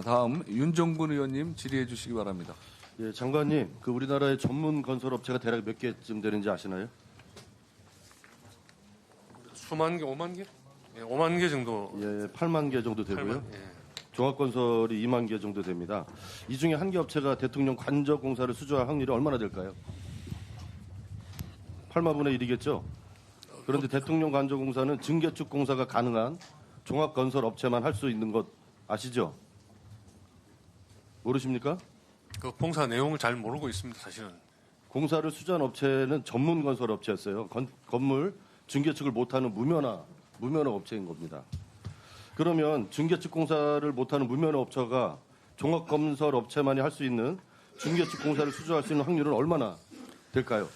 다음 윤정근 의원님 질의해 주시기 바랍니다. 예, 장관님, 그 우리나라의 전문 건설 업체가 대략 몇 개쯤 되는지 아시나요? 수만 개, 5만 개? 예, 5만 개 정도. 예, 8만 개 정도 되고요. 8만, 예. 종합건설이 2만 개 정도 됩니다. 이 중에 한 개 업체가 대통령 관저 공사를 수주할 확률이 얼마나 될까요? 8만분의 1이겠죠? 그런데 대통령 관저 공사는 증개축 공사가 가능한 종합건설 업체만 할 수 있는 것 아시죠? 모르십니까? 그 봉사 내용을 잘 모르고 있습니다, 사실은. 공사를 수주한 업체는 전문 건설 업체였어요. 건물 증개축을 못하는 무면허 업체인 겁니다. 그러면 증개축 공사를 못하는 무면허 업체가 종합건설 업체만이 할 수 있는 증개축 공사를 수주할 수 있는 확률은 얼마나 될까요?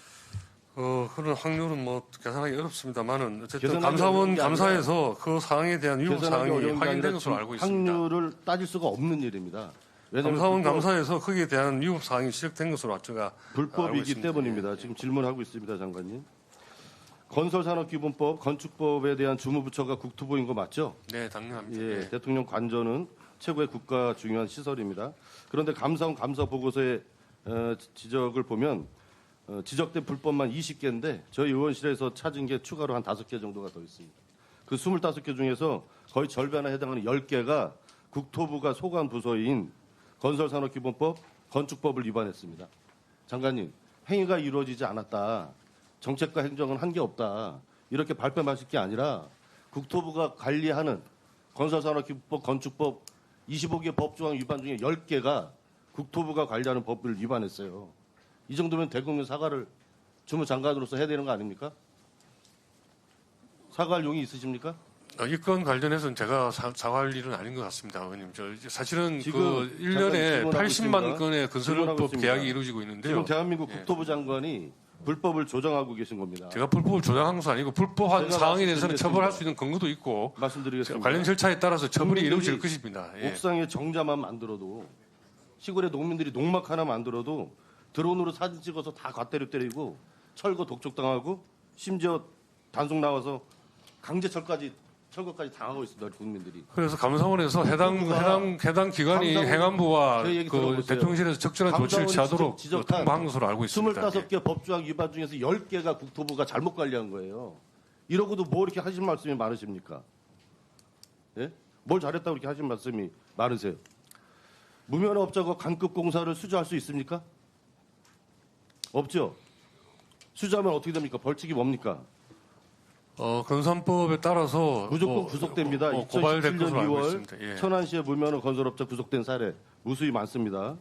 그런 확률은 뭐 계산하기 어렵습니다만은 어쨌든 계산하기 감사원 어려운 게 감사에서 그 사항에 대한 위법 계산하기 사항이 어려운 게 확인된 아니라 것으로 알고 있습니다. 확률을 따질 수가 없는 일입니다. 왜냐하면 감사원 감사에서 거기에 대한 위법 사항이 지적된 것으로 제가 알고 불법이기 있습니다. 때문입니다. 예. 지금 질문하고 있습니다, 장관님. 건설산업기본법, 건축법에 대한 주무부처가 국토부인 거 맞죠? 네, 당연합니다. 예, 예. 대통령 관저는 최고의 국가 중요한 시설입니다. 그런데 감사원 감사 보고서의 지적을 보면 지적된 불법만 20개인데 저희 의원실에서 찾은 게 추가로 한 5개 정도가 더 있습니다. 그 25개 중에서 거의 절반에 해당하는 10개가 국토부가 소관 부서인 건설산업기본법, 건축법을 위반했습니다. 장관님, 행위가 이루어지지 않았다. 정책과 행정은 한 게 없다. 이렇게 발뺌하실 게 아니라 국토부가 관리하는 건설산업기본법, 건축법 25개 법조항 위반 중에 10개가 국토부가 관리하는 법을 위반했어요. 이 정도면 대국민 사과를 주무장관으로서 해야 되는 거 아닙니까? 사과할 용이 있으십니까? 이 건 관련해서는 제가 사과할 일은 아닌 것 같습니다, 의원님. 사실은 지금 그 잠깐 1년에 질문하고 80만 있습니다. 건의 질문하고 건설법 있습니다. 계약이 이루어지고 있는데요. 지금 대한민국 예. 국토부 장관이 불법을 조장하고 계신 겁니다. 제가 불법을 조장한 것은 아니고 불법한 제가 사항에 대해서는 말씀드리겠습니다. 처벌할 수 있는 근거도 있고 말씀드리겠습니다. 관련 절차에 따라서 처벌이 이루어질 국민들이 것입니다. 예. 옥상에 정자만 만들어도 시골의 농민들이 농막 하나 만들어도 드론으로 사진 찍어서 다 갓대로 때리고 철거 독촉당하고 심지어 단속 나와서 강제철거까지 당하고 있습니다. 국민들이. 그래서 감사원에서 해당 기관이 감사원- 행안부와 제 얘기 그 들어보세요. 대통령실에서 적절한 조치를 감사원이 취하도록 지적한 통보한 것으로 알고 있습니다. 25개 법조항 위반 중에서 10개가 국토부가 잘못 관리한 거예요. 이러고도 뭐 이렇게 하실 말씀이 많으십니까? 예? 뭘 잘했다고 이렇게 하신 말씀이 많으세요? 무면허 업자가 간급 공사를 수주할 수 있습니까? 없죠. 수주하면 어떻게 됩니까? 벌칙이 뭡니까? 건산법에 따라서 무조건 구속됩니다. 고발될 2017년 것으로 알고 2월 있습니다. 예. 천안시의 무면허 건설업자 구속된 사례 무수히 많습니다.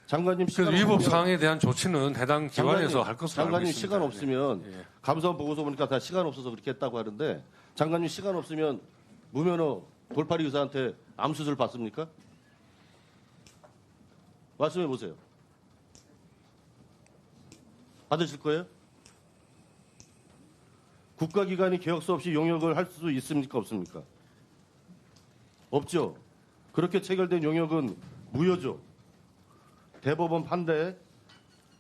장관님 그래서 시간 위법 없으면- 사항에 대한 조치는 해당 기관에서 할 것으로 알고 장관님 있습니다. 시간 없으면 예. 감사원 보고서 보니까 다 시간 없어서 그렇게 했다고 하는데 장관님 시간 없으면 무면허 돌팔이 의사한테 암 수술 받습니까? 말씀해 보세요. 받으실 거예요? 국가기관이 계약서 없이 용역을 할 수 있습니까? 없습니까? 없죠. 그렇게 체결된 용역은 무효죠. 대법원 판례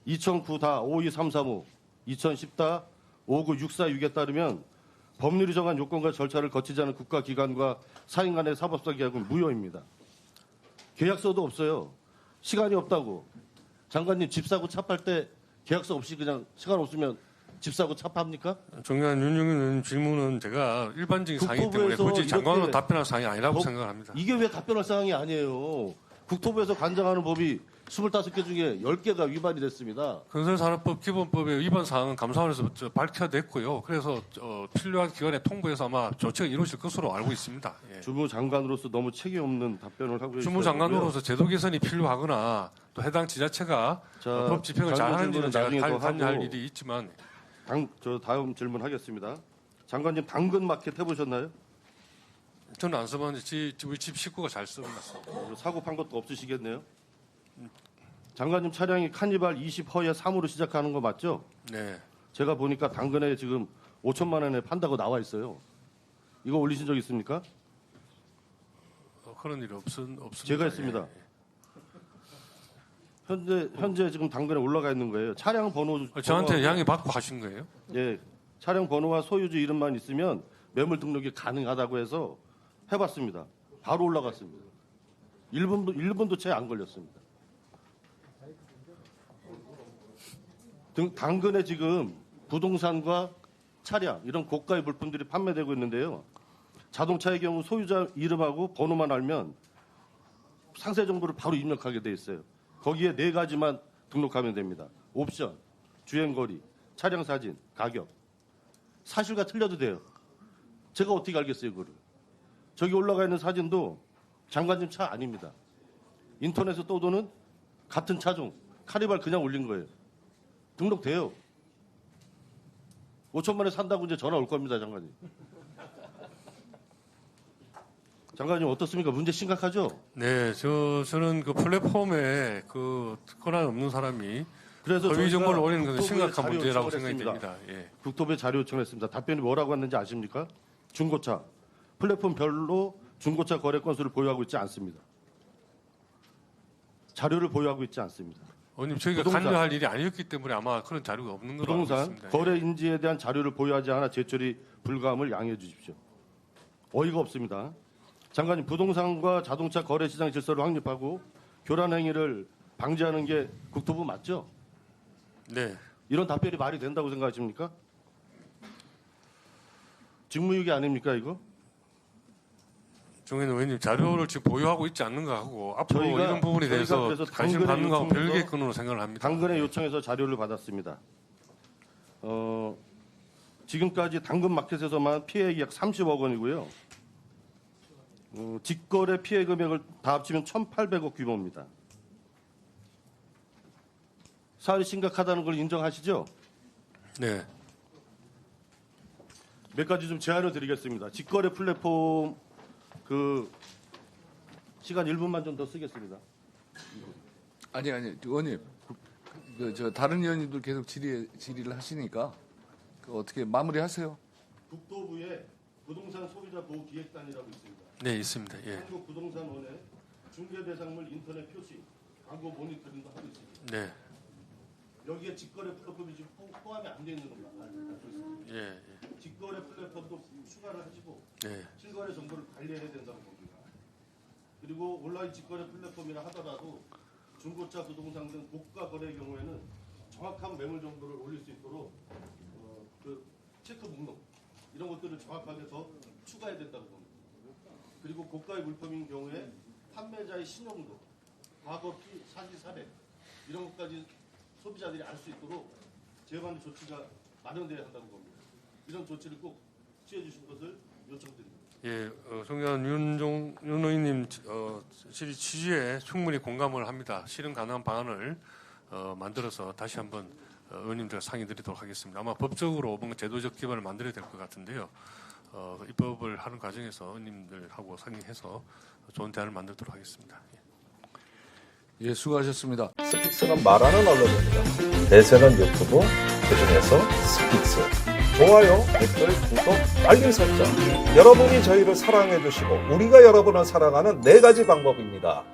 2009-52335, 2010-59646에 따르면 법률이 정한 요건과 절차를 거치지 않은 국가기관과 사인 간의 사법상 계약은 무효입니다. 계약서도 없어요. 시간이 없다고. 장관님 집 사고 차 팔 때 계약서 없이 그냥 시간 없으면 집 사고 차 팝니까? 존경하는 윤영인 의원님 질문은 제가 일반적인 사항이기 때문에 국토부에서 굳이 장관으로 이렇게 답변할 사항이 아니라고 법- 생각합니다. 이게 왜 답변할 사항이 아니에요. 국토부에서 관장하는 법이 25개 중에 10개가 위반이 됐습니다. 건설산업법 기본법의 위반 사항은 감사원에서 밝혀냈고요. 그래서 필요한 기관에 통보해서 아마 조치가 이루어질 것으로 알고 있습니다. 예. 주무장관으로서 너무 책임 없는 답변을 하고 계시고요. 주무장관으로서 제도 개선이 필요하거나 또 해당 지자체가 자, 법 집행을 장관 잘하는지는 질문은 제가 나중에 또 관여할 하고. 일이 있지만 저 다음 질문 하겠습니다. 장관님 당근 마켓 해보셨나요? 저는 안 써봤는데 우리 집 식구가 잘 씁니다. 사고 판 것도 없으시겠네요. 장관님 차량이 카니발 20허에 3으로 시작하는 거 맞죠? 네. 제가 보니까 당근에 지금 5천만 원에 판다고 나와 있어요. 이거 올리신 적 있습니까? 그런 일이 없습니다. 제가 했습니다. 현재 지금 당근에 올라가 있는 거예요. 차량 번호 저한테 번호하고- 양해 받고 하신 거예요? 예, 차량 번호와 소유주 이름만 있으면 매물 등록이 가능하다고 해서 해봤습니다. 바로 올라갔습니다. 1분도 채 안 걸렸습니다. 당근에 지금 부동산과 차량 이런 고가의 물품들이 판매되고 있는데요. 자동차의 경우 소유자 이름하고 번호만 알면 상세 정보를 바로 입력하게 돼 있어요. 거기에 4가지만 등록하면 됩니다. 옵션, 주행거리, 차량 사진, 가격. 사실과 틀려도 돼요. 제가 어떻게 알겠어요, 그거를. 저기 올라가 있는 사진도 장관님 차 아닙니다. 인터넷에 떠도는 같은 차종, 카니발 그냥 올린 거예요. 등록돼요. 5천만에 산다고 이제 전화 올 겁니다, 장관님. 장관님 어떻습니까? 문제 심각하죠? 네, 저는 그 플랫폼에 그 권한 없는 사람이 그래서 허위 정보를 저희가 올리는 것은 국토부에 심각한 자료 문제라고 요청을 생각이 했습니다. 됩니다. 예. 국토부에 자료 요청했습니다. 답변이 뭐라고 왔는지 아십니까? 중고차. 플랫폼별로 중고차 거래 건수를 보유하고 있지 않습니다. 자료를 보유하고 있지 않습니다. 의원님, 저희가 부동산. 관여할 일이 아니었기 때문에 아마 그런 자료가 없는 걸로 알고 부동산 있습니다. 거래 인지에 대한 자료를 보유하지 않아 제출이 불가함을 양해해 주십시오. 어이가 없습니다. 장관님, 부동산과 자동차 거래 시장 질서를 확립하고 교란 행위를 방지하는 게 국토부 맞죠? 네. 이런 답변이 말이 된다고 생각하십니까? 직무유기 아닙니까 이거? 종현 의원님, 자료를 지금 보유하고 있지 않는 거하고 앞으로 저희가- 이런 부분에 저희가 대해서 그래서 관심 당근의 받는 거하고 요청에서 별개의 건으로 생각을 합니다. 당근에 요청해서 자료를 받았습니다. 지금까지 당근마켓에서만 피해액이 약 30억 원이고요. 직거래 피해 금액을 다 합치면 1,800억 규모입니다. 사안이 심각하다는 걸 인정하시죠? 네. 몇 가지 좀 제안을 드리겠습니다. 직거래 플랫폼 그 시간 1분만 좀 더 쓰겠습니다. 아니 의원님, 저 다른 의원님들 계속 질의를 하시니까 그 어떻게 마무리하세요? 국토부에 부동산 소비자 보호 기획단이라고 있습니다. 네, 있습니다. 예. 한국부동산원의 중개대상물 인터넷 표시, 광고 모니터링도 하고 있습니다. 네. 여기에 직거래 플랫폼이 지금 포함이 안 돼 있는 겁니다. 예. 예. 직거래 플랫폼도 추가를 하시고 네. 실거래 정보를 관리해야 된다는 겁니다. 그리고 온라인 직거래 플랫폼이라 하더라도 중고차, 부동산 등 고가 거래의 경우에는 정확한 매물 정보를 올릴 수 있도록 그 체크 목록 이런 것들을 정확하게 더 추가해야 된다는 겁니다. 그리고 고가의 물품인 경우에 판매자의 신용도, 과거 사실 사례 이런 것까지 소비자들이 알 수 있도록 제어하는 조치가 마련돼야 한다는 겁니다. 이런 조치를 꼭 취해 주실 것을 요청드립니다. 예, 송현 윤 의원님 질의 취지에 충분히 공감을 합니다. 실현 가능한 방안을 만들어서 다시 한번 의원님들 상의드리도록 하겠습니다. 아마 법적으로 뭔가 제도적 기반을 만들어야 될 것 같은데요. 입법을 하는 과정에서 의원님들하고 상의해서 좋은 대안을 만들도록 하겠습니다. 예, 수고하셨습니다. 스픽스는 말하는 언론입니다. 대세는 유튜브, 그중에서 스픽스. 좋아요, 댓글, 구독, 알림 설정. 여러분이 저희를 사랑해 주시고 우리가 여러분을 사랑하는 4가지 방법입니다.